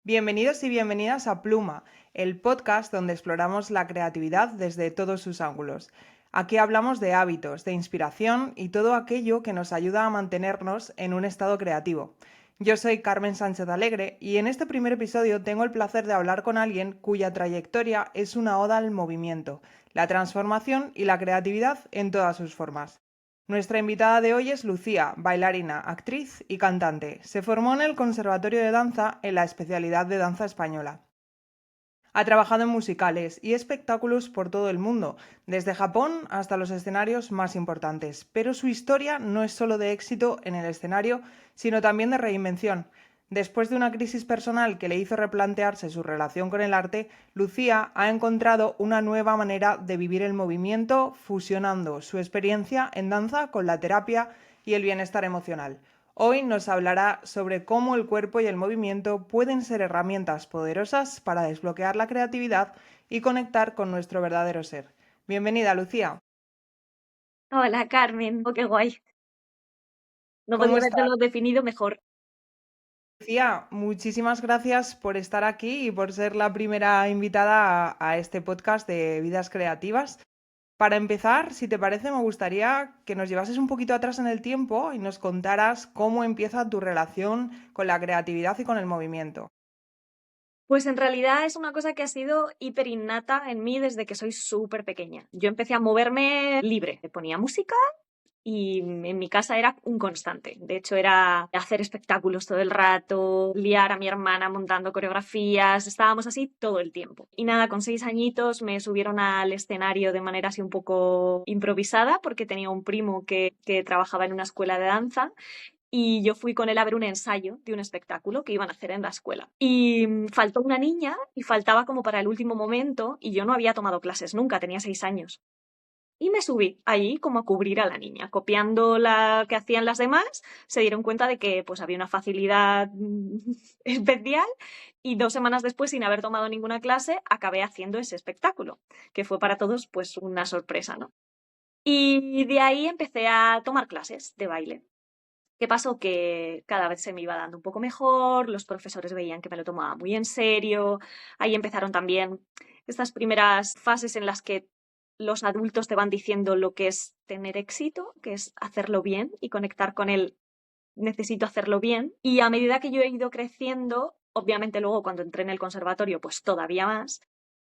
Bienvenidos y bienvenidas a Pluma, el podcast donde exploramos la creatividad desde todos sus ángulos. Aquí hablamos de hábitos, de inspiración y todo aquello que nos ayuda a mantenernos en un estado creativo. Yo soy Carmen Sánchez Alegre y en este primer episodio tengo el placer de hablar con alguien cuya trayectoria es una oda al movimiento, la transformación y la creatividad en todas sus formas. Nuestra invitada de hoy es Lucía, bailarina, actriz y cantante. Se formó en el Conservatorio de Danza en la especialidad de danza española. Ha trabajado en musicales y espectáculos por todo el mundo, desde Japón hasta los escenarios más importantes. Pero su historia no es solo de éxito en el escenario, sino también de reinvención. Después de una crisis personal que le hizo replantearse su relación con el arte, Lucía ha encontrado una nueva manera de vivir el movimiento, fusionando su experiencia en danza con la terapia y el bienestar emocional. Hoy nos hablará sobre cómo el cuerpo y el movimiento pueden ser herramientas poderosas para desbloquear la creatividad y conectar con nuestro verdadero ser. Bienvenida, Lucía. Hola Carmen, qué guay. No ¿Cómo podía estás? haberlo definido mejor. Lucía, muchísimas gracias por estar aquí y por ser la primera invitada a este podcast de Vidas Creativas. Para empezar, si te parece, me gustaría que nos llevases un poquito atrás en el tiempo y nos contaras cómo empieza tu relación con la creatividad y con el movimiento. Pues en realidad es una cosa que ha sido hiper innata en mí desde que soy súper pequeña. Yo empecé a moverme libre, me ponía música y en mi casa era un constante. De hecho, era hacer espectáculos todo el rato, liar a mi hermana montando coreografías, estábamos así todo el tiempo. Y nada, con 6 añitos me subieron al escenario de manera así un poco improvisada porque tenía un primo que trabajaba en una escuela de danza. Y yo fui con él a ver un ensayo de un espectáculo que iban a hacer en la escuela. Y faltó una niña y faltaba como para el último momento y yo no había tomado clases nunca, tenía 6 años. Y me subí ahí como a cubrir a la niña, copiando la que hacían las demás, se dieron cuenta de que pues había una facilidad especial y 2 semanas después, sin haber tomado ninguna clase, acabé haciendo ese espectáculo, que fue para todos pues una sorpresa, ¿no? Y de ahí empecé a tomar clases de baile. ¿Qué pasó? Que cada vez se me iba dando un poco mejor, los profesores veían que me lo tomaba muy en serio, ahí empezaron también estas primeras fases en las que los adultos te van diciendo lo que es tener éxito, que es hacerlo bien y conectar con él, necesito hacerlo bien. Y a medida que yo he ido creciendo, obviamente luego cuando entré en el conservatorio, pues todavía más,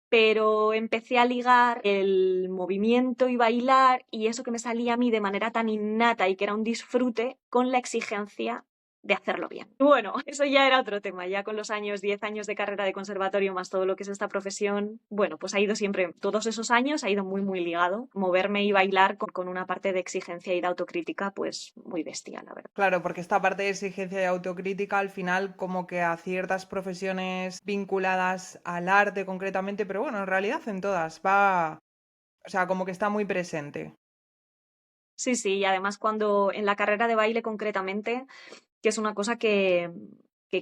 pero empecé a ligar el movimiento y bailar y eso que me salía a mí de manera tan innata y que era un disfrute con la exigencia de hacerlo bien. Bueno, eso ya era otro tema, ya con los años, 10 años de carrera de conservatorio más todo lo que es esta profesión, bueno, pues ha ido siempre, todos esos años ha ido muy, muy ligado, moverme y bailar con una parte de exigencia y de autocrítica, pues muy bestia, la verdad. Claro, porque esta parte de exigencia y autocrítica al final como que a ciertas profesiones vinculadas al arte concretamente, pero bueno, en realidad en todas va, o sea, como que está muy presente. Sí, sí, y además cuando en la carrera de baile concretamente, que es una cosa que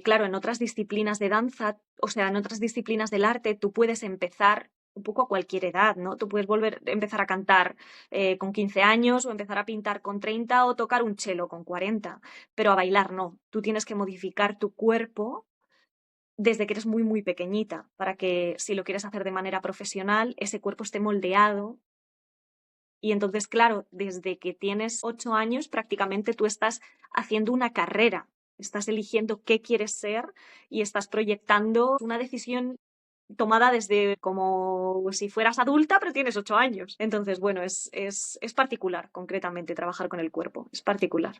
claro, en otras disciplinas de danza, o sea, en otras disciplinas del arte, tú puedes empezar un poco a cualquier edad, ¿no? Tú puedes empezar a cantar con 15 años o empezar a pintar con 30 o tocar un cello con 40, pero a bailar no. Tú tienes que modificar tu cuerpo desde que eres muy, muy pequeñita para que si lo quieres hacer de manera profesional, ese cuerpo esté moldeado y entonces, claro, desde que tienes 8 años, prácticamente tú estás haciendo una carrera, estás eligiendo qué quieres ser y estás proyectando una decisión tomada desde como si fueras adulta, pero tienes 8 años. Entonces, bueno, es particular, concretamente, trabajar con el cuerpo, es particular.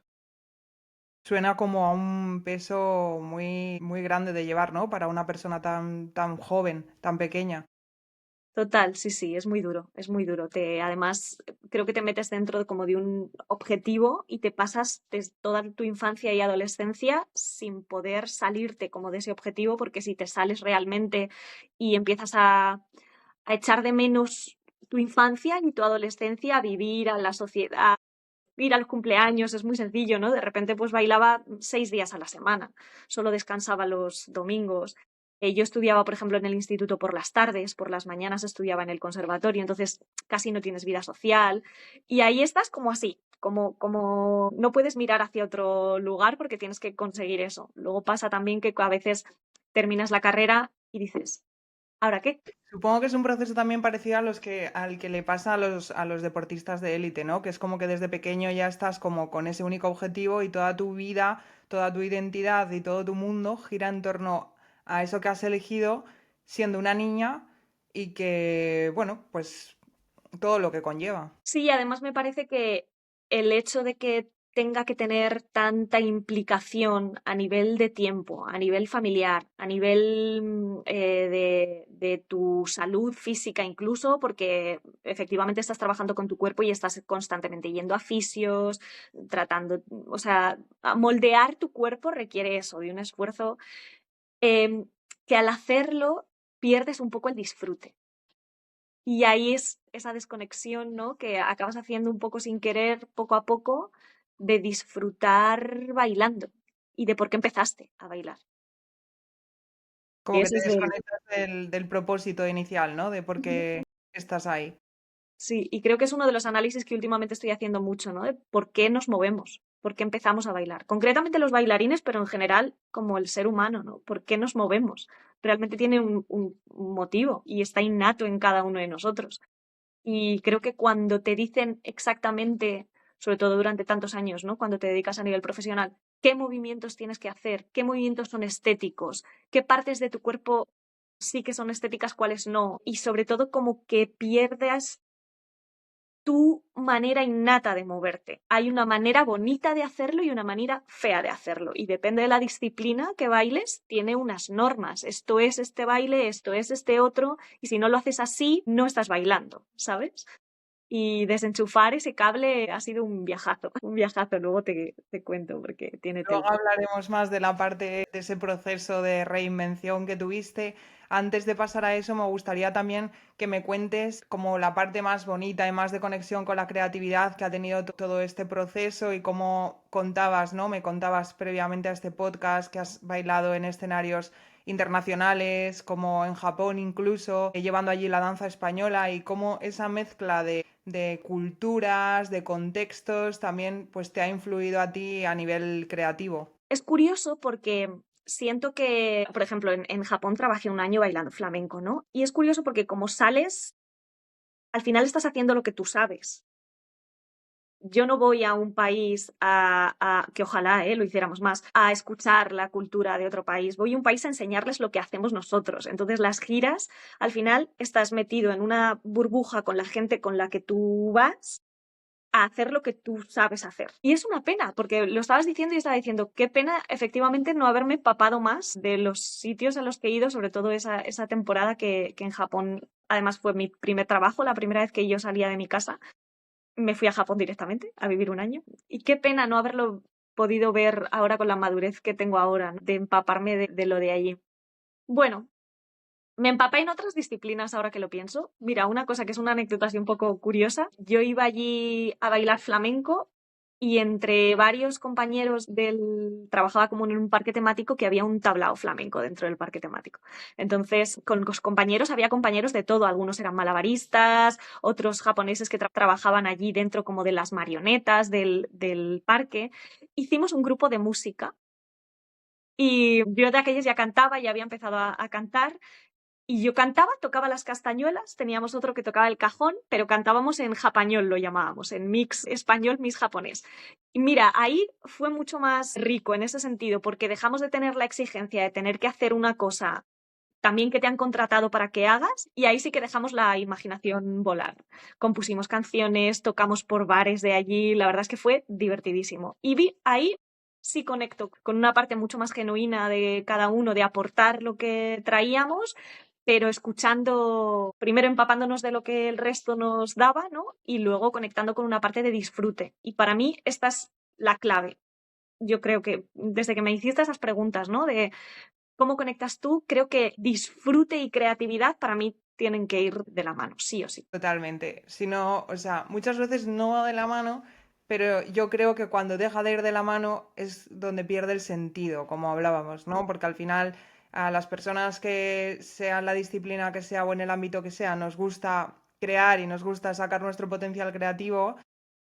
Suena como a un peso muy, muy grande de llevar, ¿no? Para una persona tan joven, tan pequeña. Total, sí, sí, es muy duro, es muy duro. Además, creo que te metes dentro como de un objetivo y te pasas toda tu infancia y adolescencia sin poder salirte como de ese objetivo, porque si te sales realmente y empiezas a echar de menos tu infancia y tu adolescencia, a vivir a la sociedad, ir a los cumpleaños, es muy sencillo, ¿no? De repente pues bailaba 6 días a la semana, solo descansaba los domingos. Yo estudiaba, por ejemplo, en el instituto por las tardes, por las mañanas estudiaba en el conservatorio, entonces casi no tienes vida social. Y ahí estás como así, como no puedes mirar hacia otro lugar porque tienes que conseguir eso. Luego pasa también que a veces terminas la carrera y dices, ¿ahora qué? Supongo que es un proceso también parecido al que le pasa a los deportistas de élite, ¿no? Que es como que desde pequeño ya estás como con ese único objetivo y toda tu vida, toda tu identidad y todo tu mundo gira en torno a eso que has elegido siendo una niña y que, bueno, pues todo lo que conlleva. Sí, además me parece que el hecho de que tenga que tener tanta implicación a nivel de tiempo, a nivel familiar, a nivel de tu salud física incluso, porque efectivamente estás trabajando con tu cuerpo y estás constantemente yendo a fisios, tratando, o sea, a moldear tu cuerpo requiere eso, de un esfuerzo em, que al hacerlo pierdes un poco el disfrute. Y ahí es esa desconexión, ¿no? Que acabas haciendo un poco sin querer, poco a poco, de disfrutar bailando y de por qué empezaste a bailar. Como Y que eso te es de... desconectas del propósito inicial, ¿no? De por Ujú. qué estás ahí. Sí, y creo que es uno de los análisis que últimamente estoy haciendo mucho, ¿no? De por qué nos movemos, por qué empezamos a bailar. Concretamente los bailarines, pero en general como el ser humano, ¿no? ¿Por qué nos movemos? Realmente tiene un motivo y está innato en cada uno de nosotros. Y creo que cuando te dicen exactamente, sobre todo durante tantos años, ¿no? Cuando te dedicas a nivel profesional, qué movimientos tienes que hacer, qué movimientos son estéticos, qué partes de tu cuerpo sí que son estéticas, cuáles no, y sobre todo como que pierdas tu manera innata de moverte. Hay una manera bonita de hacerlo y una manera fea de hacerlo. Y depende de la disciplina que bailes, tiene unas normas. Esto es este baile, esto es este otro, y si no lo haces así, no estás bailando, ¿sabes? Y desenchufar ese cable ha sido un viajazo, un viajazo, luego te cuento porque tiene Luego tela. hablaremos más de la parte de ese proceso de reinvención que tuviste. Antes de pasar a eso, me gustaría también que me cuentes como la parte más bonita y más de conexión con la creatividad que ha tenido todo este proceso y cómo contabas, ¿no? Me contabas previamente a este podcast que has bailado en escenarios internacionales, como en Japón incluso, llevando allí la danza española y cómo esa mezcla de culturas, de contextos, también pues te ha influido a ti a nivel creativo. Es curioso porque siento que, por ejemplo, en Japón trabajé un año bailando flamenco, ¿no? Y es curioso porque como sales, al final estás haciendo lo que tú sabes. Yo no voy a un país que ojalá lo hiciéramos más, a escuchar la cultura de otro país. Voy a un país a enseñarles lo que hacemos nosotros. Entonces, las giras, al final, estás metido en una burbuja con la gente con la que tú vas a hacer lo que tú sabes hacer. Y es una pena, porque lo estabas diciendo y estaba diciendo, qué pena efectivamente no haberme empapado más de los sitios a los que he ido, sobre todo esa temporada que en Japón, además fue mi primer trabajo, la primera vez que yo salía de mi casa me fui a Japón directamente a vivir un año. Y qué pena no haberlo podido ver ahora con la madurez que tengo ahora, ¿no? De empaparme de lo de allí. Bueno, me empapé en otras disciplinas ahora que lo pienso. Mira, una cosa que es una anécdota así un poco curiosa. Yo iba allí a bailar flamenco y entre varios compañeros trabajaba como en un parque temático que había un tablao flamenco dentro del parque temático. Entonces, con los compañeros había compañeros de todo. Algunos eran malabaristas, otros japoneses que trabajaban allí dentro como de las marionetas del parque. Hicimos un grupo de música y yo de aquellos ya cantaba, ya había empezado a cantar y yo cantaba, tocaba las castañuelas, teníamos otro que tocaba el cajón, pero cantábamos en japañol, lo llamábamos, en mix español, mix japonés. Y mira, ahí fue mucho más rico en ese sentido, porque dejamos de tener la exigencia de tener que hacer una cosa también que te han contratado para que hagas, y ahí sí que dejamos la imaginación volar. Compusimos canciones, tocamos por bares de allí, la verdad es que fue divertidísimo. Y ahí sí conecto con una parte mucho más genuina de cada uno, de aportar lo que traíamos, pero escuchando, primero empapándonos de lo que el resto nos daba, ¿no? Y luego conectando con una parte de disfrute. Y para mí esta es la clave. Yo creo que desde que me hiciste esas preguntas, ¿no? De cómo conectas tú, creo que disfrute y creatividad para mí tienen que ir de la mano, sí o sí. Totalmente. Si no, o sea, muchas veces no va de la mano, pero yo creo que cuando deja de ir de la mano es donde pierde el sentido, como hablábamos, ¿no? Porque al final a las personas que sea la disciplina que sea o en el ámbito que sea, nos gusta crear y nos gusta sacar nuestro potencial creativo,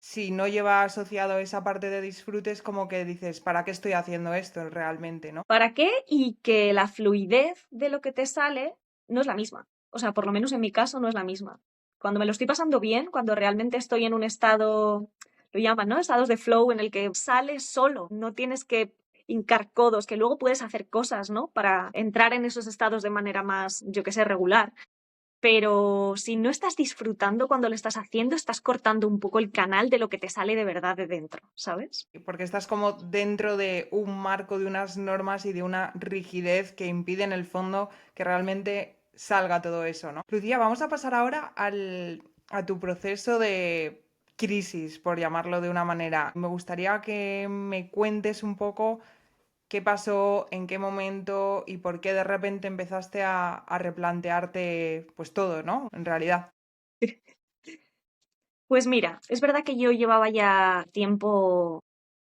si no lleva asociado esa parte de disfrute, es como que dices, ¿para qué estoy haciendo esto realmente, no? ¿Para qué? Y que la fluidez de lo que te sale no es la misma. O sea, por lo menos en mi caso no es la misma. Cuando me lo estoy pasando bien, cuando realmente estoy en un estado, lo llaman, ¿no? Estados de flow en el que sales solo, no tienes que hincar codos, que luego puedes hacer cosas, ¿no? Para entrar en esos estados de manera más, yo que sé, regular. Pero si no estás disfrutando cuando lo estás haciendo, estás cortando un poco el canal de lo que te sale de verdad de dentro, ¿sabes? Porque estás como dentro de un marco, de unas normas y de una rigidez que impide en el fondo que realmente salga todo eso, ¿no? Lucía, vamos a pasar ahora a tu proceso de crisis, por llamarlo de una manera. Me gustaría que me cuentes un poco qué pasó, en qué momento y por qué de repente empezaste a replantearte pues todo, ¿no? En realidad. Pues mira, es verdad que yo llevaba ya tiempo,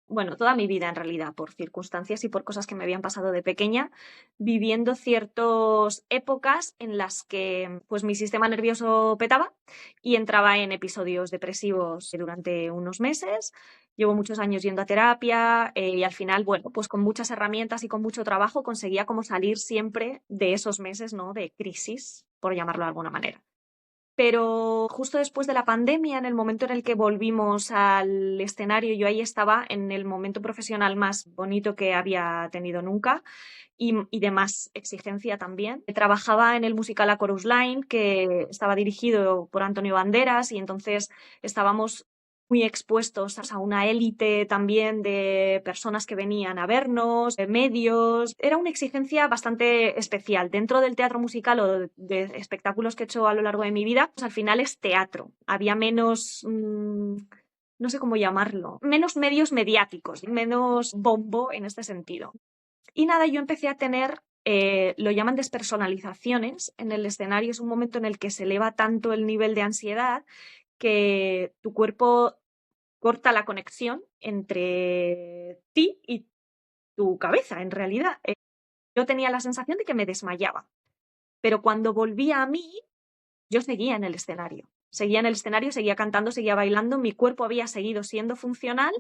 bueno, toda mi vida en realidad, por circunstancias y por cosas que me habían pasado de pequeña, viviendo ciertas épocas en las que pues mi sistema nervioso petaba y entraba en episodios depresivos durante unos meses. Llevo muchos años yendo a terapia y al final, bueno, pues con muchas herramientas y con mucho trabajo conseguía como salir siempre de esos meses, ¿no? De crisis, por llamarlo de alguna manera. Pero justo después de la pandemia, en el momento en el que volvimos al escenario, yo ahí estaba en el momento profesional más bonito que había tenido nunca y de más exigencia también. Trabajaba en el musical A Chorus Line, que estaba dirigido por Antonio Banderas, y entonces estábamos muy expuestos a una élite también de personas que venían a vernos, de medios. Era una exigencia bastante especial. Dentro del teatro musical o de espectáculos que he hecho a lo largo de mi vida, pues al final es teatro. Había menos, no sé cómo llamarlo, menos medios mediáticos, menos bombo en este sentido. Y nada, yo empecé a tener, lo llaman despersonalizaciones en el escenario. Es un momento en el que se eleva tanto el nivel de ansiedad que tu cuerpo corta la conexión entre ti y tu cabeza, en realidad. Yo tenía la sensación de que me desmayaba, pero cuando volvía a mí, yo seguía en el escenario. Seguía en el escenario, seguía cantando, seguía bailando, mi cuerpo había seguido siendo funcional,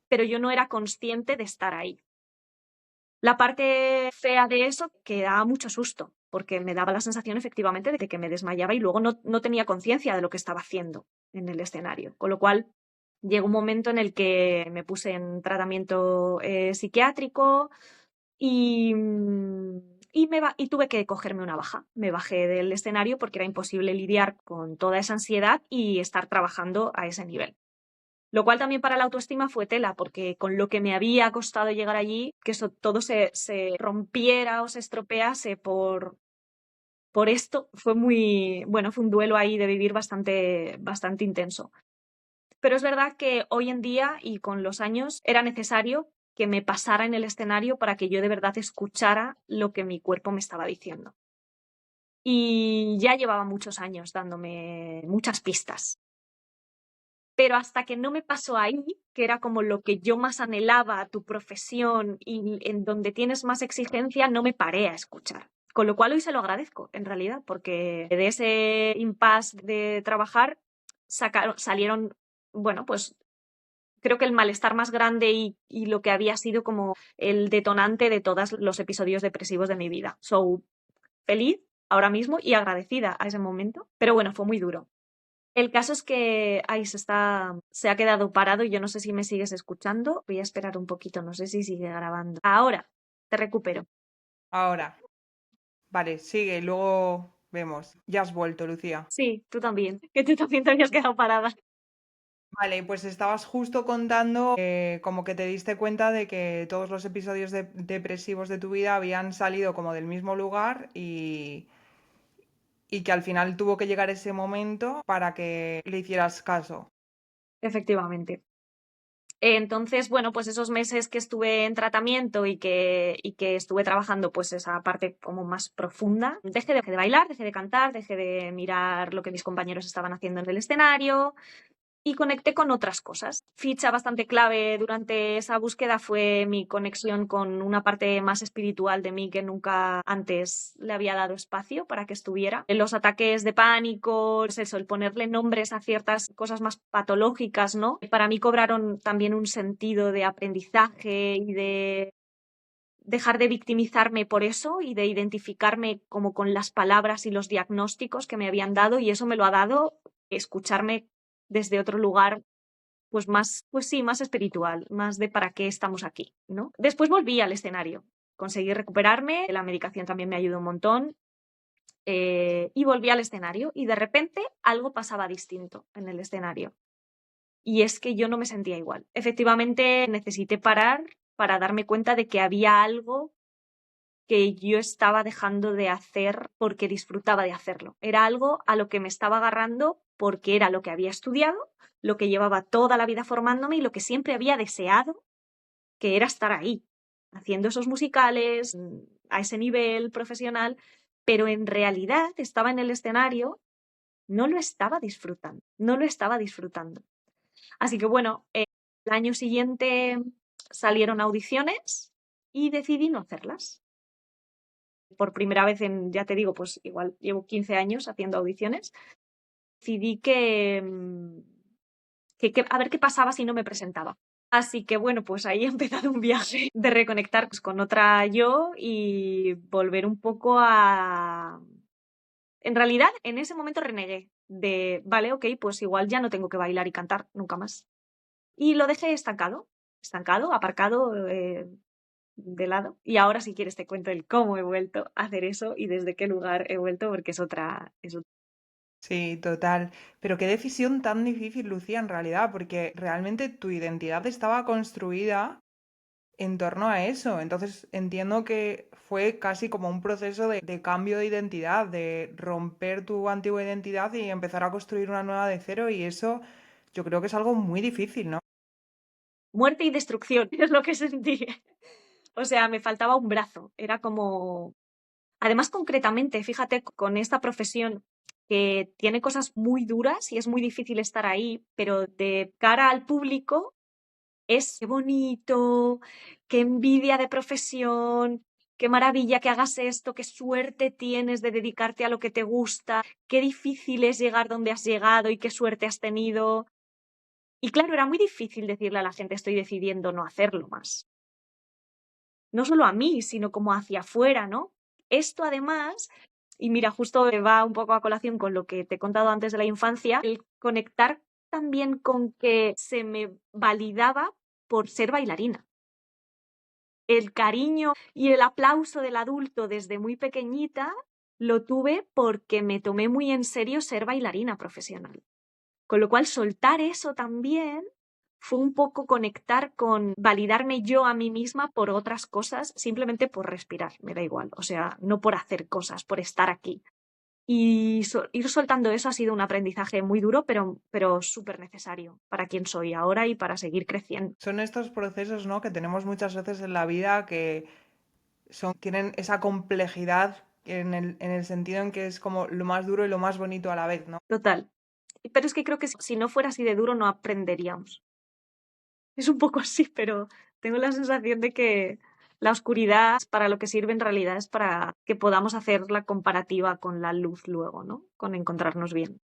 pero yo no era consciente de estar ahí. La parte fea de eso que daba mucho susto, porque me daba la sensación efectivamente de que me desmayaba y luego no tenía conciencia de lo que estaba haciendo en el escenario. Con lo cual llegó un momento en el que me puse en tratamiento psiquiátrico y, y tuve que cogerme una baja. Me bajé del escenario porque era imposible lidiar con toda esa ansiedad y estar trabajando a ese nivel. Lo cual también para la autoestima fue tela, porque con lo que me había costado llegar allí, que eso todo se rompiera o se estropease por esto, fue muy, bueno, fue un duelo ahí de vivir bastante, bastante intenso. Pero es verdad que hoy en día y con los años era necesario que me pasara en el escenario para que yo de verdad escuchara lo que mi cuerpo me estaba diciendo. Y ya llevaba muchos años dándome muchas pistas. Pero hasta que no me pasó ahí, que era como lo que yo más anhelaba, tu profesión y en donde tienes más exigencia, no me paré a escuchar. Con lo cual hoy se lo agradezco, en realidad, porque de ese impasse de trabajar salieron, bueno, pues creo que el malestar más grande y lo que había sido como el detonante de todos los episodios depresivos de mi vida. So, feliz ahora mismo y agradecida a ese momento, pero bueno, fue muy duro. El caso es que ahí se ha quedado parado y yo no sé si me sigues escuchando. Voy a esperar un poquito, no sé si sigue grabando. Ahora, te recupero. Ahora, vale, sigue, luego vemos. Ya has vuelto, Lucía. Sí, tú también, que tú también te habías quedado parada. Vale, pues estabas justo contando como que te diste cuenta de que todos los episodios depresivos de tu vida habían salido como del mismo lugar y que al final tuvo que llegar ese momento para que le hicieras caso. Efectivamente. Entonces, bueno, pues esos meses que estuve en tratamiento y que estuve trabajando pues esa parte como más profunda, dejé de bailar, dejé de cantar, dejé de mirar lo que mis compañeros estaban haciendo en el escenario, y conecté con otras cosas. Ficha bastante clave durante esa búsqueda fue mi conexión con una parte más espiritual de mí que nunca antes le había dado espacio para que estuviera. Los ataques de pánico, es eso, el ponerle nombres a ciertas cosas más patológicas, ¿no? Para mí cobraron también un sentido de aprendizaje y de dejar de victimizarme por eso y de identificarme como con las palabras y los diagnósticos que me habían dado, y eso me lo ha dado escucharme desde otro lugar, pues más, pues sí, más espiritual, más de para qué estamos aquí, ¿no? Después volví al escenario, conseguí recuperarme, la medicación también me ayudó un montón, y volví al escenario y de repente algo pasaba distinto en el escenario. Y es que yo no me sentía igual. Efectivamente, necesité parar para darme cuenta de que había algo que yo estaba dejando de hacer porque disfrutaba de hacerlo. Era algo a lo que me estaba agarrando porque era lo que había estudiado, lo que llevaba toda la vida formándome y lo que siempre había deseado, que era estar ahí, haciendo esos musicales, a ese nivel profesional, pero en realidad estaba en el escenario, no lo estaba disfrutando, no lo estaba disfrutando. Así que bueno, el año siguiente salieron audiciones y decidí no hacerlas. Por primera vez en, ya te digo, pues igual llevo 15 años haciendo audiciones, decidí que a ver qué pasaba si no me presentaba. Así que bueno, pues ahí he empezado un viaje de reconectar pues, con otra yo y volver un poco a... En realidad, en ese momento renegué de, vale, ok, pues igual ya no tengo que bailar y cantar nunca más. Y lo dejé estancado, aparcado, de lado. Y ahora, si quieres, te cuento el cómo he vuelto a hacer eso y desde qué lugar he vuelto, porque es otra. Sí, total. Pero qué decisión tan difícil, Lucía, en realidad, porque realmente tu identidad estaba construida en torno a eso. Entonces entiendo que fue casi como un proceso de cambio de identidad, de romper tu antigua identidad y empezar a construir una nueva de cero. Y eso yo creo que es algo muy difícil, ¿no? Muerte y destrucción es lo que sentí. O sea, me faltaba un brazo. Era como. Además, concretamente, fíjate, con esta profesión que tiene cosas muy duras y es muy difícil estar ahí, pero de cara al público es qué bonito, qué envidia de profesión, qué maravilla que hagas esto, qué suerte tienes de dedicarte a lo que te gusta, qué difícil es llegar donde has llegado y qué suerte has tenido. Y claro, era muy difícil decirle a la gente estoy decidiendo no hacerlo más. No solo a mí, sino como hacia afuera, ¿no? Esto además, y mira, justo va un poco a colación con lo que te he contado antes de la infancia, el conectar también con que se me validaba por ser bailarina. El cariño y el aplauso del adulto desde muy pequeñita lo tuve porque me tomé muy en serio ser bailarina profesional. Con lo cual, soltar eso también fue un poco conectar con validarme yo a mí misma por otras cosas, simplemente por respirar, me da igual. O sea, no por hacer cosas, por estar aquí. Y ir soltando eso ha sido un aprendizaje muy duro, pero súper necesario para quien soy ahora y para seguir creciendo. Son estos procesos, ¿no? Que tenemos muchas veces en la vida que tienen esa complejidad en el sentido en que es como lo más duro y lo más bonito a la vez, ¿no? Total. Pero es que creo que si no fuera así de duro no aprenderíamos. Es un poco así, pero tengo la sensación de que la oscuridad para lo que sirve en realidad es para que podamos hacer la comparativa con la luz luego, ¿no? Con encontrarnos bien.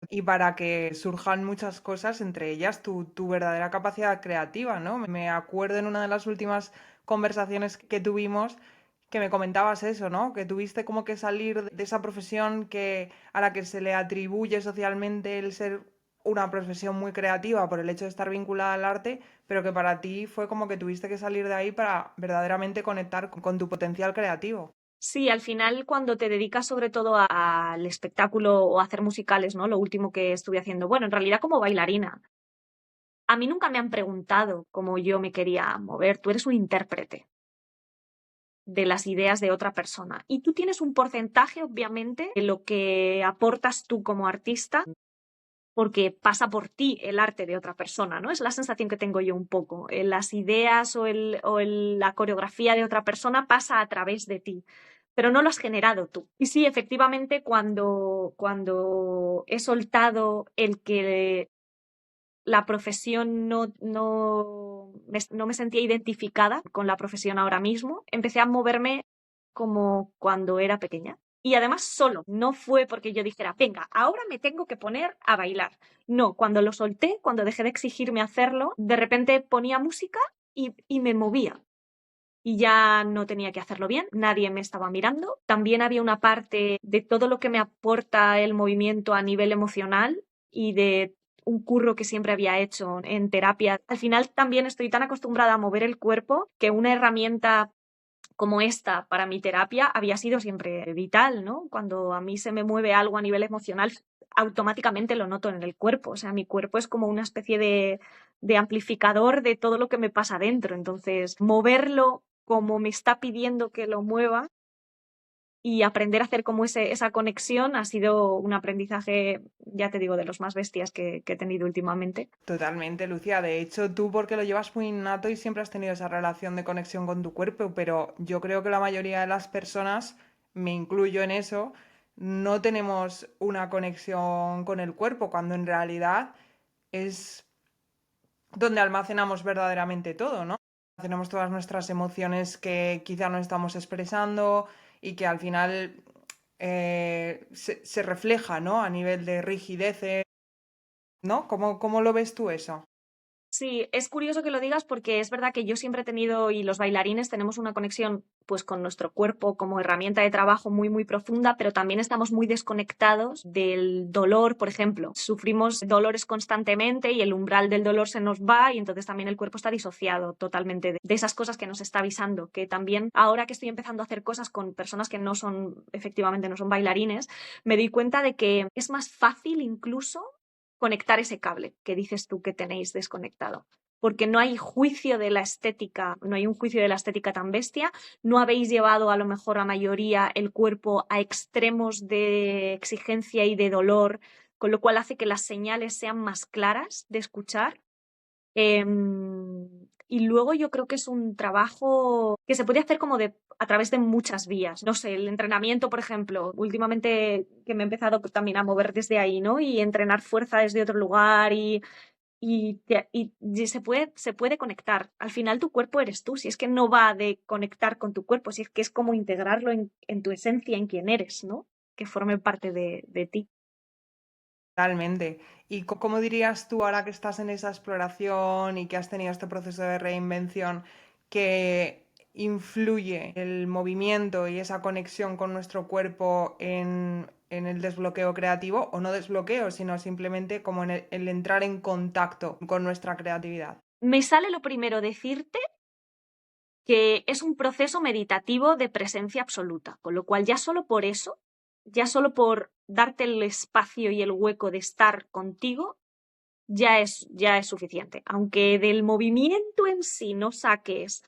Y para que surjan muchas cosas, entre ellas tu verdadera capacidad creativa, ¿no? Me acuerdo en una de las últimas conversaciones que tuvimos que me comentabas eso, ¿no? Que tuviste como que salir de esa profesión que a la que se le atribuye socialmente el ser una profesión muy creativa por el hecho de estar vinculada al arte, pero que para ti fue como que tuviste que salir de ahí para verdaderamente conectar con tu potencial creativo. Sí, al final cuando te dedicas sobre todo al espectáculo o a hacer musicales, ¿no? Lo último que estuve haciendo, bueno, en realidad como bailarina. A mí nunca me han preguntado cómo yo me quería mover. Tú eres un intérprete de las ideas de otra persona. Y tú tienes un porcentaje, obviamente, de lo que aportas tú como artista, porque pasa por ti el arte de otra persona, ¿no? Es la sensación que tengo yo un poco. Las ideas la coreografía de otra persona pasa a través de ti, pero no lo has generado tú. Y sí, efectivamente, cuando he soltado el que la profesión no me sentía identificada con la profesión ahora mismo, empecé a moverme como cuando era pequeña. Y además solo, no fue porque yo dijera, venga, ahora me tengo que poner a bailar. No, cuando lo solté, cuando dejé de exigirme hacerlo, de repente ponía música y me movía. Y ya no tenía que hacerlo bien, nadie me estaba mirando. También había una parte de todo lo que me aporta el movimiento a nivel emocional y de un curro que siempre había hecho en terapia. Al final también estoy tan acostumbrada a mover el cuerpo que una herramienta como esta para mi terapia había sido siempre vital, ¿no? Cuando a mí se me mueve algo a nivel emocional, automáticamente lo noto en el cuerpo. O sea, mi cuerpo es como una especie de amplificador de todo lo que me pasa dentro. Entonces, moverlo como me está pidiendo que lo mueva y aprender a hacer como esa conexión ha sido un aprendizaje, ya te digo, de los más bestias que he tenido últimamente. Totalmente, Lucía. De hecho, tú porque lo llevas muy innato y siempre has tenido esa relación de conexión con tu cuerpo, pero yo creo que la mayoría de las personas, me incluyo en eso, no tenemos una conexión con el cuerpo, cuando en realidad es donde almacenamos verdaderamente todo, ¿no? Almacenamos todas nuestras emociones que quizá no estamos expresando y que al final se refleja, ¿no? A nivel de rigidez, ¿no? ¿Cómo lo ves tú eso? Sí, es curioso que lo digas porque es verdad que yo siempre he tenido y los bailarines tenemos una conexión pues con nuestro cuerpo como herramienta de trabajo muy muy profunda, pero también estamos muy desconectados del dolor, por ejemplo. Sufrimos dolores constantemente y el umbral del dolor se nos va y entonces también el cuerpo está disociado totalmente de esas cosas que nos está avisando, que también ahora que estoy empezando a hacer cosas con personas que no son, efectivamente no son bailarines, me doy cuenta de que es más fácil incluso conectar ese cable que dices tú que tenéis desconectado. Porque no hay juicio de la estética, no hay un juicio de la estética tan bestia, no habéis llevado a lo mejor a mayoría el cuerpo a extremos de exigencia y de dolor, con lo cual hace que las señales sean más claras de escuchar. Y luego yo creo que es un trabajo que se puede hacer como a través de muchas vías. No sé, el entrenamiento, por ejemplo, últimamente que me he empezado también a mover desde ahí, ¿no? Y entrenar fuerza desde otro lugar y se puede conectar. Al final tu cuerpo eres tú, si es que no va de conectar con tu cuerpo, si es que es como integrarlo en tu esencia, en quién eres, ¿no? Que forme parte de ti. Totalmente. ¿Y cómo dirías tú, ahora que estás en esa exploración y que has tenido este proceso de reinvención, que influye el movimiento y esa conexión con nuestro cuerpo en el desbloqueo creativo, o no desbloqueo, sino simplemente como en el entrar en contacto con nuestra creatividad? Me sale lo primero decirte que es un proceso meditativo de presencia absoluta, con lo cual ya solo por eso, ya solo por darte el espacio y el hueco de estar contigo, ya es suficiente. Aunque del movimiento en sí no saques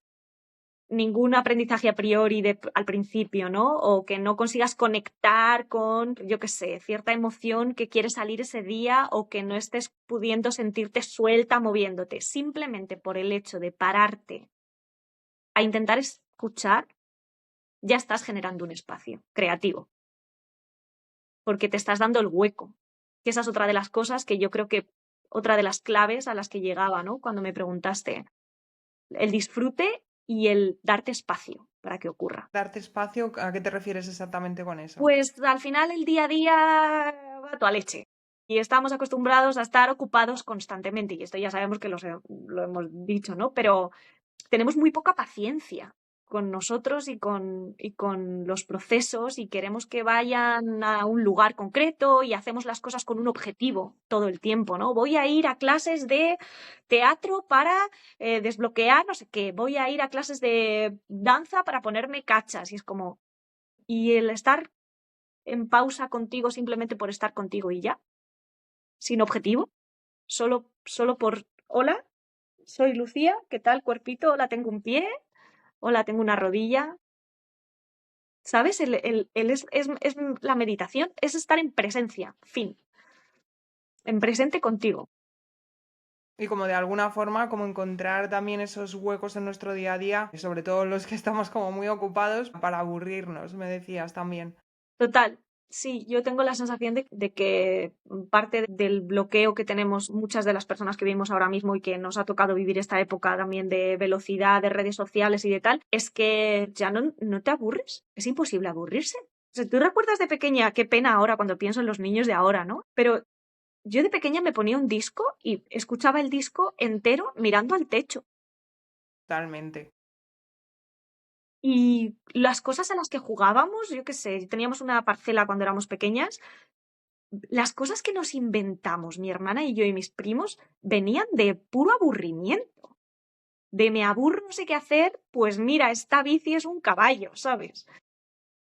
ningún aprendizaje a priori al principio, ¿no? O que no consigas conectar con, yo qué sé, cierta emoción que quiere salir ese día o que no estés pudiendo sentirte suelta moviéndote. Simplemente por el hecho de pararte a intentar escuchar, ya estás generando un espacio creativo, porque te estás dando el hueco. Que esa es otra de las cosas que yo creo que, otra de las claves a las que llegaba, ¿no? Cuando me preguntaste, el disfrute y el darte espacio para que ocurra. Darte espacio, ¿a qué te refieres exactamente con eso? Pues al final el día a día va a toda leche. Y estamos acostumbrados a estar ocupados constantemente, y esto ya sabemos que lo hemos dicho, ¿no? Pero tenemos muy poca paciencia con nosotros y con los procesos y queremos que vayan a un lugar concreto y hacemos las cosas con un objetivo todo el tiempo, ¿no? Voy a ir a clases de teatro para desbloquear no sé qué, voy a ir a clases de danza para ponerme cachas y es como, y el estar en pausa contigo simplemente por estar contigo y ya, sin objetivo, solo por, hola, soy Lucía, ¿qué tal cuerpito? Hola, tengo un pie. Hola, tengo una rodilla. ¿Sabes? Es la meditación, es estar en presencia, fin, en presente contigo. Y como de alguna forma, como encontrar también esos huecos en nuestro día a día, sobre todo los que estamos como muy ocupados, para aburrirnos, me decías también. Total. Sí, yo tengo la sensación de que parte del bloqueo que tenemos muchas de las personas que vivimos ahora mismo y que nos ha tocado vivir esta época también de velocidad, de redes sociales y de tal, es que ya no te aburres. Es imposible aburrirse. O sea, tú recuerdas de pequeña, qué pena ahora cuando pienso en los niños de ahora, ¿no? Pero yo de pequeña me ponía un disco y escuchaba el disco entero mirando al techo. Totalmente. Y las cosas a las que jugábamos, yo qué sé, teníamos una parcela cuando éramos pequeñas. Las cosas que nos inventamos, mi hermana y yo y mis primos, venían de puro aburrimiento. De me aburro, no sé qué hacer, pues mira, esta bici es un caballo, ¿sabes?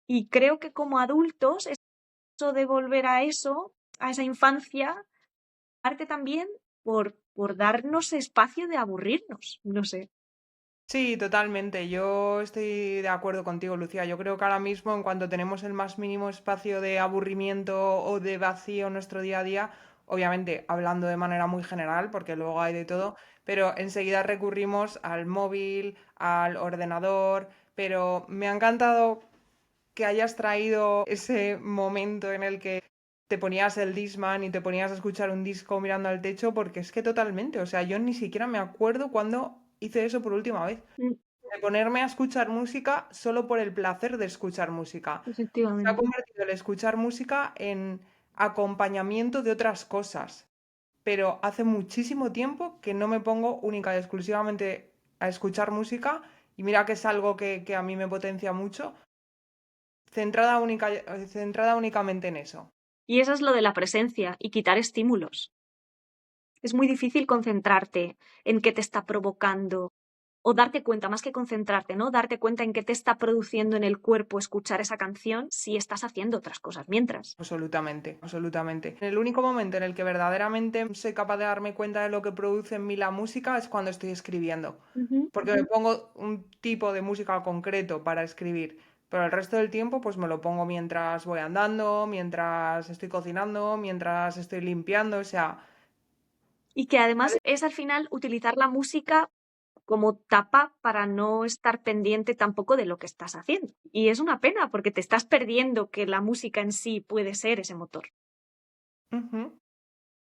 Y creo que como adultos, eso de volver a eso, a esa infancia, parte también por darnos espacio de aburrirnos, no sé. Sí, totalmente. Yo estoy de acuerdo contigo, Lucía. Yo creo que ahora mismo, en cuanto tenemos el más mínimo espacio de aburrimiento o de vacío en nuestro día a día, obviamente hablando de manera muy general, porque luego hay de todo, pero enseguida recurrimos al móvil, al ordenador, pero me ha encantado que hayas traído ese momento en el que te ponías el Discman y te ponías a escuchar un disco mirando al techo, porque es que totalmente, o sea, yo ni siquiera me acuerdo cuándo hice eso por última vez. Mm, De ponerme a escuchar música solo por el placer de escuchar música. Se ha efectivamente. convertido el escuchar música en acompañamiento de otras cosas, pero hace muchísimo tiempo que no me pongo única y exclusivamente a escuchar música, y mira que es algo que a mí me potencia mucho, centrada únicamente en eso. Y eso es lo de la presencia y quitar estímulos. Es muy difícil concentrarte en qué te está provocando o darte cuenta, más que concentrarte, ¿no? Darte cuenta en qué te está produciendo en el cuerpo escuchar esa canción si estás haciendo otras cosas mientras. Absolutamente, absolutamente. El único momento en el que verdaderamente soy capaz de darme cuenta de lo que produce en mí la música es cuando estoy escribiendo, Ujú. porque me pongo un tipo de música concreto para escribir, pero el resto del tiempo pues me lo pongo mientras voy andando, mientras estoy cocinando, mientras estoy limpiando, o sea, Y que además es al final utilizar la música como tapa para no estar pendiente tampoco de lo que estás haciendo. Y es una pena porque te estás perdiendo que la música en sí puede ser ese motor. ujú,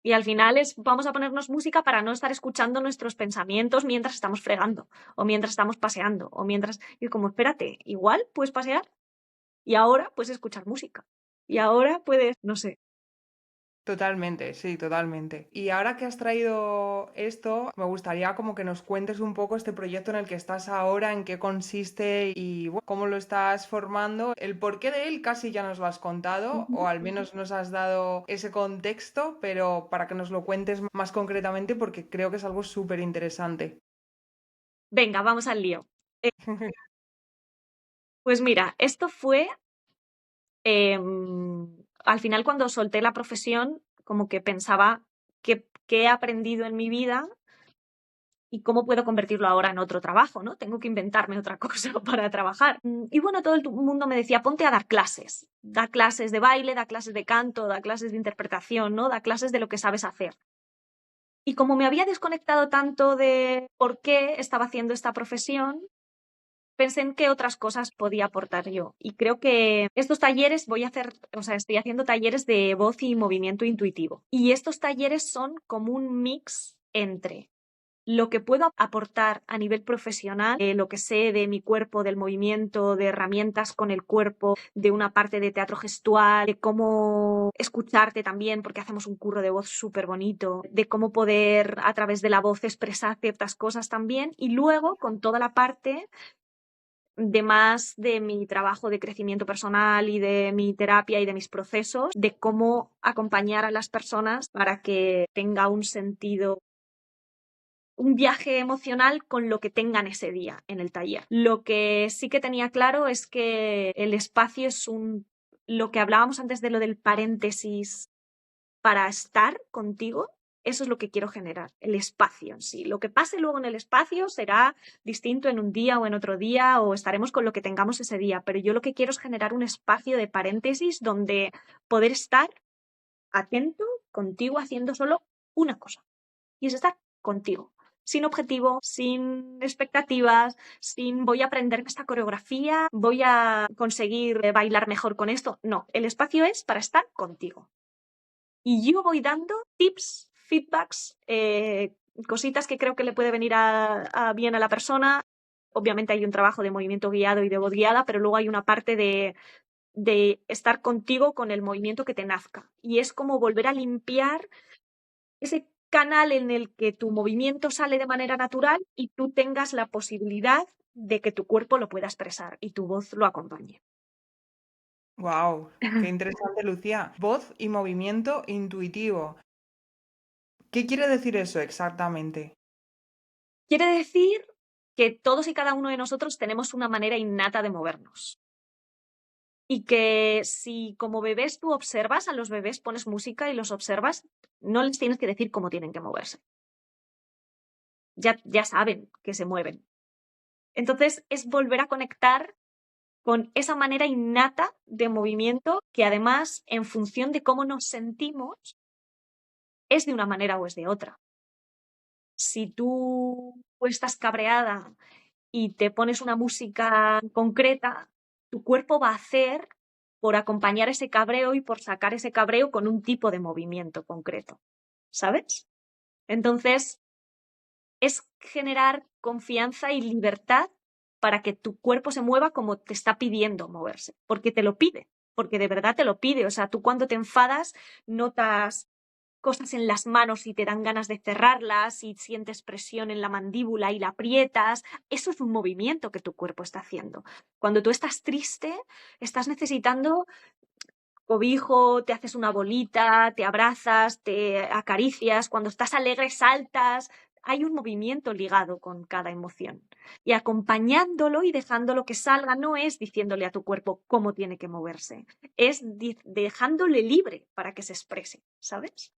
Y al final vamos a ponernos música para no estar escuchando nuestros pensamientos mientras estamos fregando, o mientras estamos paseando, o mientras... Y como, espérate, igual puedes pasear y ahora puedes escuchar música. Y ahora puedes, no sé. totalmente, sí, totalmente. Y ahora que has traído esto, me gustaría como que nos cuentes un poco este proyecto en el que estás ahora, en qué consiste y bueno, cómo lo estás formando. El porqué de él casi ya nos lo has contado, o Ujú. al menos nos has dado ese contexto, pero para que nos lo cuentes más concretamente porque creo que es algo súper interesante. Venga, vamos al lío. Eh, pues mira, esto fue, al final cuando solté la profesión, como que pensaba qué he aprendido en mi vida y cómo puedo convertirlo ahora en otro trabajo, ¿no? Tengo que inventarme otra cosa para trabajar. Y bueno, todo el mundo me decía, ponte a dar clases. Da clases de baile, da clases de canto, da clases de interpretación, ¿no? Da clases de lo que sabes hacer. Y como me había desconectado tanto de por qué estaba haciendo esta profesión, pensé en qué otras cosas podía aportar yo. Y creo que estos talleres voy a hacer, o sea, estoy haciendo talleres de voz y movimiento intuitivo. Y estos talleres son como un mix entre lo que puedo aportar a nivel profesional, lo que sé de mi cuerpo, del movimiento, de herramientas con el cuerpo, de una parte de teatro gestual, de cómo escucharte también, porque hacemos un curro de voz súper bonito, de cómo poder a través de la voz expresar ciertas cosas también, y luego con toda la parte de más de mi trabajo de crecimiento personal y de mi terapia y de mis procesos, de cómo acompañar a las personas para que tenga un sentido, un viaje emocional con lo que tengan ese día en el taller. Lo que sí que tenía claro es que el espacio es lo que hablábamos antes de lo del paréntesis para estar contigo, eso es lo que quiero generar, el espacio en sí. Lo que pase luego en el espacio será distinto en un día o en otro día o estaremos con lo que tengamos ese día, pero yo lo que quiero es generar un espacio de paréntesis donde poder estar atento contigo haciendo solo una cosa y es estar contigo. sin objetivo, sin expectativas, sin voy a aprenderme esta coreografía, voy a conseguir bailar mejor con esto. No, el espacio es para estar contigo. Y yo voy dando tips, feedbacks, cositas que creo que le puede venir bien a la persona. Obviamente hay un trabajo de movimiento guiado y de voz guiada, pero luego hay una parte de estar contigo con el movimiento que te nazca. Y es como volver a limpiar ese canal en el que tu movimiento sale de manera natural y tú tengas la posibilidad de que tu cuerpo lo pueda expresar y tu voz lo acompañe. Wow, qué interesante, Lucía. Voz y movimiento intuitivo. ¿Qué quiere decir eso exactamente? Quiere decir que todos y cada uno de nosotros tenemos una manera innata de movernos. Y que si como bebés tú observas a los bebés, pones música y los observas, no les tienes que decir cómo tienen que moverse. Ya saben que se mueven. Entonces es volver a conectar con esa manera innata de movimiento que además, en función de cómo nos sentimos, es de una manera o es de otra. Si tú estás cabreada y te pones una música concreta, tu cuerpo va a hacer por acompañar ese cabreo y por sacar ese cabreo con un tipo de movimiento concreto, ¿sabes? Entonces, es generar confianza y libertad para que tu cuerpo se mueva como te está pidiendo moverse, porque te lo pide, porque de verdad te lo pide. O sea, tú cuando te enfadas notas cosas en las manos y te dan ganas de cerrarlas y sientes presión en la mandíbula y la aprietas. Eso es un movimiento que tu cuerpo está haciendo. Cuando tú estás triste, estás necesitando cobijo, te haces una bolita, te abrazas, te acaricias. Cuando estás alegre, saltas. Hay un movimiento ligado con cada emoción. Y acompañándolo y dejándolo que salga no es diciéndole a tu cuerpo cómo tiene que moverse, es dejándole libre para que se exprese, ¿sabes?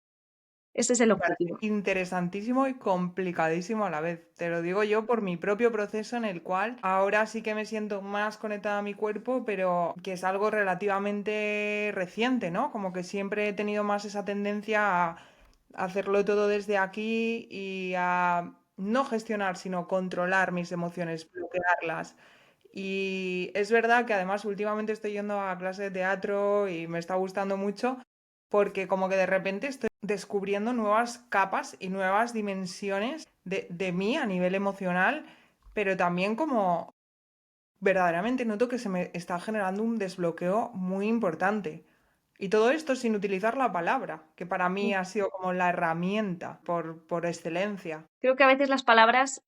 Ese es el Me parece objetivo. interesantísimo y complicadísimo a la vez. Te lo digo yo por mi propio proceso en el cual ahora sí que me siento más conectada a mi cuerpo, pero que es algo relativamente reciente, ¿no? Como que siempre he tenido más esa tendencia a hacerlo todo desde aquí y a no gestionar, sino controlar mis emociones, bloquearlas. Y es verdad que además últimamente estoy yendo a clase de teatro y me está gustando mucho porque como que de repente estoy descubriendo nuevas capas y nuevas dimensiones de mí a nivel emocional, pero también como verdaderamente noto que se me está generando un desbloqueo muy importante. Y todo esto sin utilizar la palabra, que para mí ha sido como la herramienta por excelencia. Creo que a veces las palabras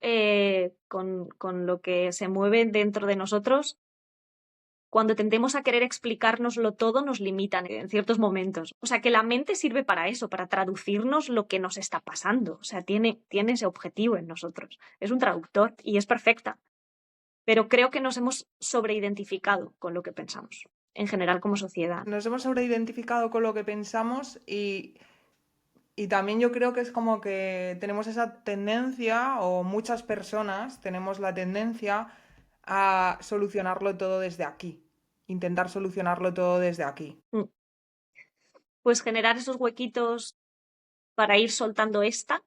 con lo que se mueve dentro de nosotros, cuando tendemos a querer explicárnoslo todo, nos limitan en ciertos momentos. O sea, que la mente sirve para eso, para traducirnos lo que nos está pasando. O sea, tiene ese objetivo en nosotros. Es un traductor y es perfecta. Pero creo que nos hemos sobreidentificado con lo que pensamos, en general como sociedad. Nos hemos sobreidentificado con lo que pensamos y también yo creo que es como que tenemos esa tendencia, o muchas personas tenemos la tendencia a solucionarlo todo desde aquí, intentar solucionarlo todo desde aquí. Mm. Pues generar esos huequitos para ir soltando esta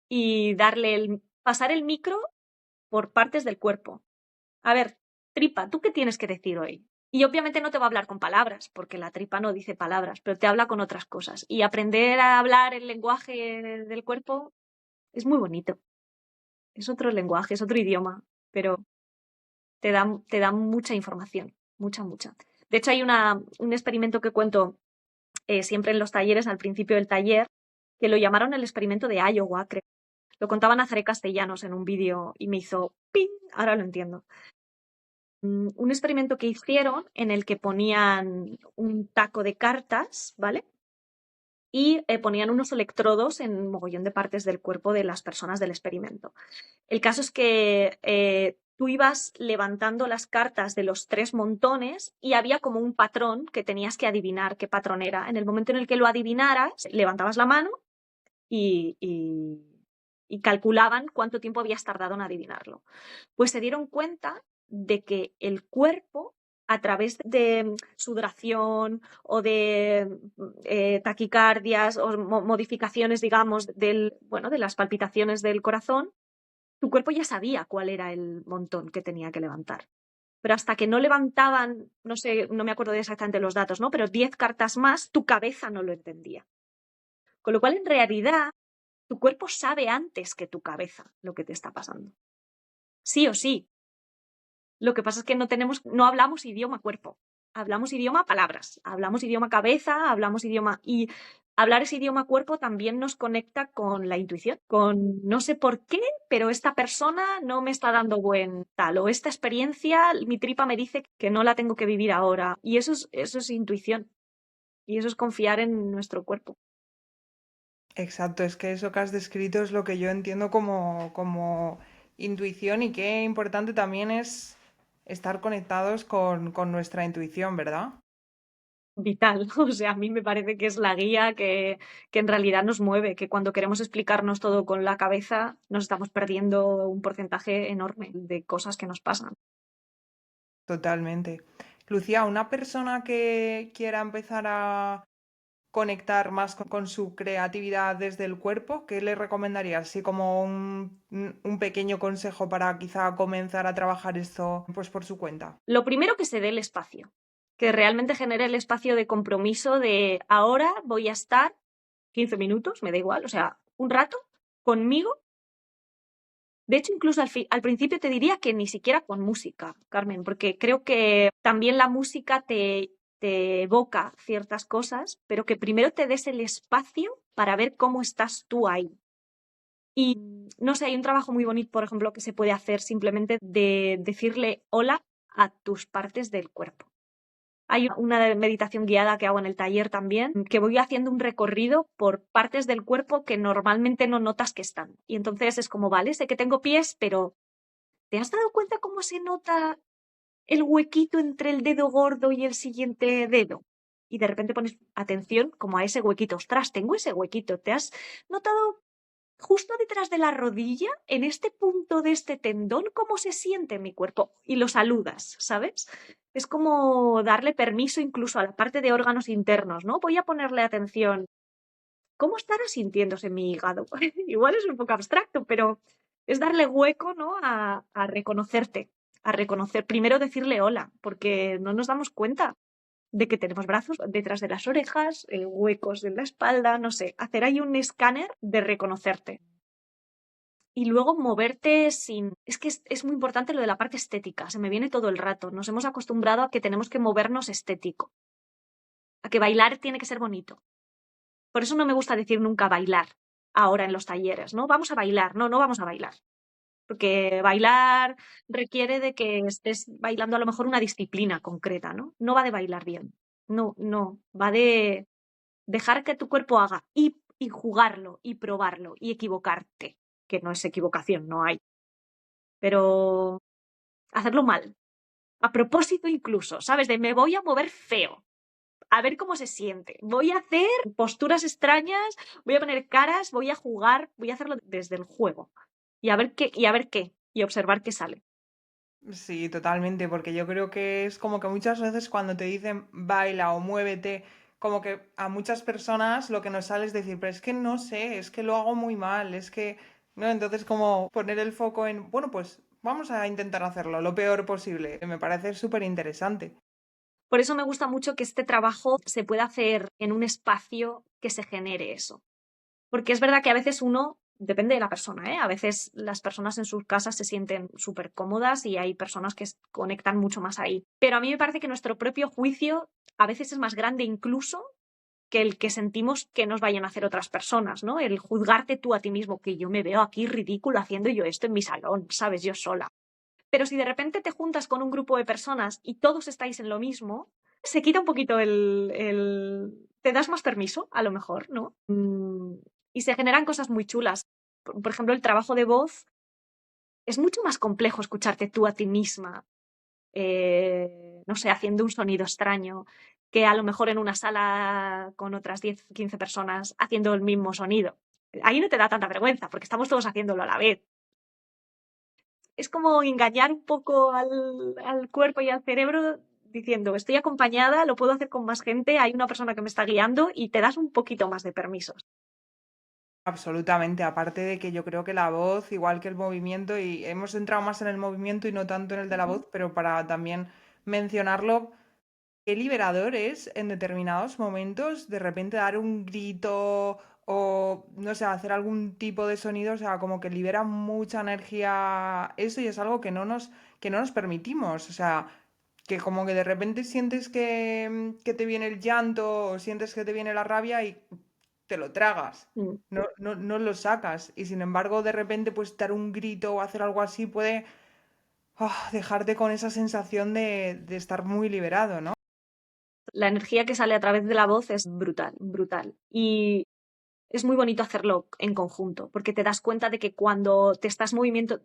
y pasar el micro por partes del cuerpo. A ver, tripa, ¿tú qué tienes que decir hoy? Y obviamente no te va a hablar con palabras, porque la tripa no dice palabras, pero te habla con otras cosas. Y aprender a hablar el lenguaje del cuerpo es muy bonito. Es otro lenguaje, es otro idioma, pero te da mucha información, mucha, mucha. De hecho, hay un experimento que cuento siempre en los talleres, al principio del taller, que lo llamaron el experimento de Iowa, creo. Lo contaba Nazaré Castellanos en un vídeo y me hizo ¡ping! Ahora lo entiendo. Un experimento que hicieron en el que ponían un taco de cartas, ¿vale? Y ponían unos electrodos en un mogollón de partes del cuerpo de las personas del experimento. El caso es que tú ibas levantando las cartas de los tres montones y había como un patrón que tenías que adivinar qué patrón era. En el momento en el que lo adivinaras, levantabas la mano y calculaban cuánto tiempo habías tardado en adivinarlo. Pues se dieron cuenta de que el cuerpo a través de sudoración o de taquicardias o modificaciones, digamos, de las palpitaciones del corazón, tu cuerpo ya sabía cuál era el montón que tenía que levantar. Pero hasta que no levantaban, no sé, no me acuerdo de exactamente los datos, ¿no? Pero 10 cartas más, tu cabeza no lo entendía. Con lo cual, en realidad, tu cuerpo sabe antes que tu cabeza lo que te está pasando. Sí o sí. Lo que pasa es que no hablamos idioma cuerpo, hablamos idioma palabras, hablamos idioma cabeza, hablamos idioma. Y hablar ese idioma cuerpo también nos conecta con la intuición, con no sé por qué, pero esta persona no me está dando buen tal, o esta experiencia, mi tripa me dice que no la tengo que vivir ahora. Y eso es intuición, y eso es confiar en nuestro cuerpo. Exacto, es que eso que has descrito es lo que yo entiendo como intuición y qué importante también es estar conectados con nuestra intuición, ¿verdad? Vital. O sea, a mí me parece que es la guía que en realidad nos mueve, que cuando queremos explicarnos todo con la cabeza nos estamos perdiendo un porcentaje enorme de cosas que nos pasan. Totalmente. Lucía, una persona que quiera empezar a conectar más con su creatividad desde el cuerpo, ¿qué le recomendarías? Así como un pequeño consejo para quizá comenzar a trabajar esto pues por su cuenta. Lo primero, que se dé el espacio, que realmente genere el espacio de compromiso de ahora voy a estar 15 minutos, me da igual, o sea, un rato conmigo. De hecho, incluso al principio te diría que ni siquiera con música, Carmen, porque creo que también la música te evoca ciertas cosas, pero que primero te des el espacio para ver cómo estás tú ahí. Y no sé, hay un trabajo muy bonito, por ejemplo, que se puede hacer simplemente de decirle hola a tus partes del cuerpo. Hay una meditación guiada que hago en el taller también, que voy haciendo un recorrido por partes del cuerpo que normalmente no notas que están. Y entonces es como, vale, sé que tengo pies, pero ¿te has dado cuenta cómo se nota el huequito entre el dedo gordo y el siguiente dedo? Y de repente pones atención como a ese huequito. Ostras, tengo ese huequito. ¿Te has notado justo detrás de la rodilla, en este punto de este tendón, cómo se siente mi cuerpo? Y lo saludas, ¿sabes? Es como darle permiso incluso a la parte de órganos internos, ¿no? Voy a ponerle atención. ¿Cómo estará sintiéndose mi hígado? Igual es un poco abstracto, pero es darle hueco, ¿no? A reconocerte, a reconocer. Primero decirle hola, porque no nos damos cuenta de que tenemos brazos detrás de las orejas, huecos en la espalda, no sé. Hacer ahí un escáner de reconocerte. Y luego moverte sin. Es que es muy importante lo de la parte estética, se me viene todo el rato. Nos hemos acostumbrado a que tenemos que movernos estético, a que bailar tiene que ser bonito. Por eso no me gusta decir nunca bailar ahora en los talleres, ¿no? Vamos a bailar, no, no vamos a bailar. Porque bailar requiere de que estés bailando a lo mejor una disciplina concreta, ¿no? No va de bailar bien. No, no. Va de dejar que tu cuerpo haga y jugarlo y probarlo y equivocarte, que no es equivocación, no hay. Pero hacerlo mal. A propósito incluso, ¿sabes? De me voy a mover feo. A ver cómo se siente. Voy a hacer posturas extrañas, voy a poner caras, voy a jugar, voy a hacerlo desde el juego. Y observar qué sale. Sí, totalmente, porque yo creo que es como que muchas veces cuando te dicen baila o muévete, como que a muchas personas lo que nos sale es decir, pero es que no sé, es que lo hago muy mal, es que, ¿no? Entonces como poner el foco en, bueno, pues vamos a intentar hacerlo lo peor posible, me parece súper interesante. Por eso me gusta mucho que este trabajo se pueda hacer en un espacio que se genere eso. Porque es verdad que a veces uno, depende de la persona, ¿eh? A veces las personas en sus casas se sienten súper cómodas y hay personas que conectan mucho más ahí. Pero a mí me parece que nuestro propio juicio a veces es más grande incluso que el que sentimos que nos vayan a hacer otras personas, ¿no? El juzgarte tú a ti mismo, que yo me veo aquí ridículo haciendo yo esto en mi salón, ¿sabes? Yo sola. Pero si de repente te juntas con un grupo de personas y todos estáis en lo mismo, se quita un poquito te das más permiso, a lo mejor, ¿no? Y se generan cosas muy chulas. Por ejemplo, el trabajo de voz es mucho más complejo escucharte tú a ti misma, no sé, haciendo un sonido extraño, que a lo mejor en una sala con otras 10, 15 personas haciendo el mismo sonido. Ahí no te da tanta vergüenza, porque estamos todos haciéndolo a la vez. Es como engañar un poco al cuerpo y al cerebro diciendo, estoy acompañada, lo puedo hacer con más gente, hay una persona que me está guiando y te das un poquito más de permisos. Absolutamente, aparte de que yo creo que la voz, igual que el movimiento, y hemos entrado más en el movimiento y no tanto en el de la Ujú. voz, pero para también mencionarlo, qué liberador es en determinados momentos de repente dar un grito o, no sé, hacer algún tipo de sonido, o sea, como que libera mucha energía eso y es algo que no nos permitimos, o sea, que como que de repente sientes que te viene el llanto o sientes que te viene la rabia y te lo tragas. Mm. No lo sacas. Y sin embargo, de repente, pues dar un grito o hacer algo así puede dejarte con esa sensación de estar muy liberado, ¿no? La energía que sale a través de la voz es brutal, brutal. Y es muy bonito hacerlo en conjunto, porque te das cuenta de que cuando te estás moviendo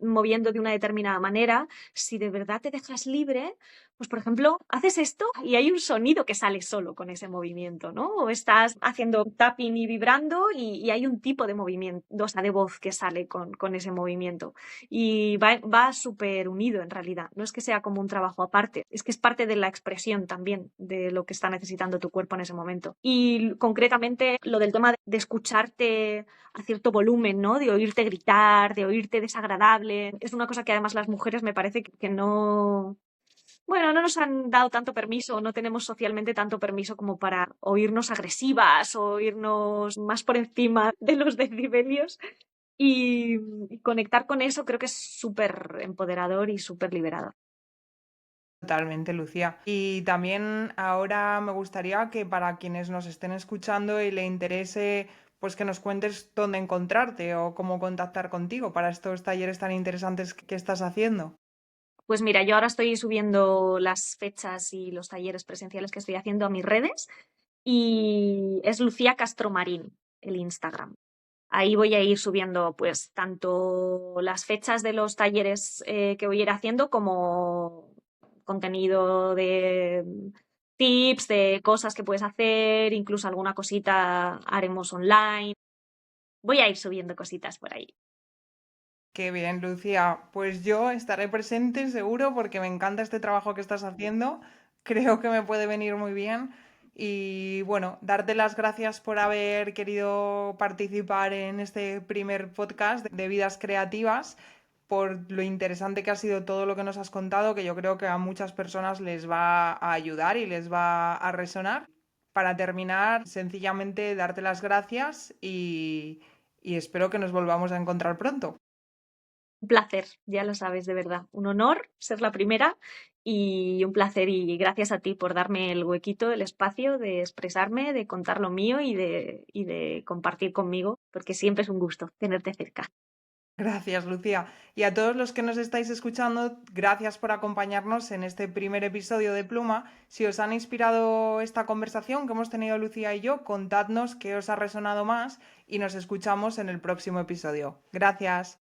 de una determinada manera, si de verdad te dejas libre, pues por ejemplo, haces esto y hay un sonido que sale solo con ese movimiento, ¿no? O estás haciendo tapping y vibrando y hay un tipo de movimiento, o sea, de voz que sale con ese movimiento. Y va súper unido en realidad. No es que sea como un trabajo aparte, es que es parte de la expresión también de lo que está necesitando tu cuerpo en ese momento. Y concretamente lo del tema de escucharte a cierto volumen, ¿no? De oírte gritar, de oírte desagradable. Es una cosa que además las mujeres me parece que no, bueno, no nos han dado tanto permiso, no tenemos socialmente tanto permiso como para oírnos agresivas o oírnos más por encima de los decibelios. Y conectar con eso creo que es súper empoderador y súper liberador. Totalmente, Lucía. Y también ahora me gustaría que para quienes nos estén escuchando y le interese, pues que nos cuentes dónde encontrarte o cómo contactar contigo para estos talleres tan interesantes que estás haciendo. Pues mira, yo ahora estoy subiendo las fechas y los talleres presenciales que estoy haciendo a mis redes y es Lucía Castromarín, el Instagram. Ahí voy a ir subiendo pues tanto las fechas de los talleres que voy a ir haciendo como contenido de tips, de cosas que puedes hacer, incluso alguna cosita haremos online. Voy a ir subiendo cositas por ahí. Qué bien, Lucía. Pues yo estaré presente seguro porque me encanta este trabajo que estás haciendo. Creo que me puede venir muy bien. Y bueno, darte las gracias por haber querido participar en este primer podcast de Vidas Creativas, por lo interesante que ha sido todo lo que nos has contado, que yo creo que a muchas personas les va a ayudar y les va a resonar. Para terminar, sencillamente darte las gracias y espero que nos volvamos a encontrar pronto. Un placer, ya lo sabes, de verdad. Un honor ser la primera y un placer y gracias a ti por darme el huequito, el espacio de expresarme, de contar lo mío y de compartir conmigo, porque siempre es un gusto tenerte cerca. Gracias, Lucía. Y a todos los que nos estáis escuchando, gracias por acompañarnos en este primer episodio de Pluma. Si os han inspirado esta conversación que hemos tenido Lucía y yo, contadnos qué os ha resonado más y nos escuchamos en el próximo episodio. Gracias.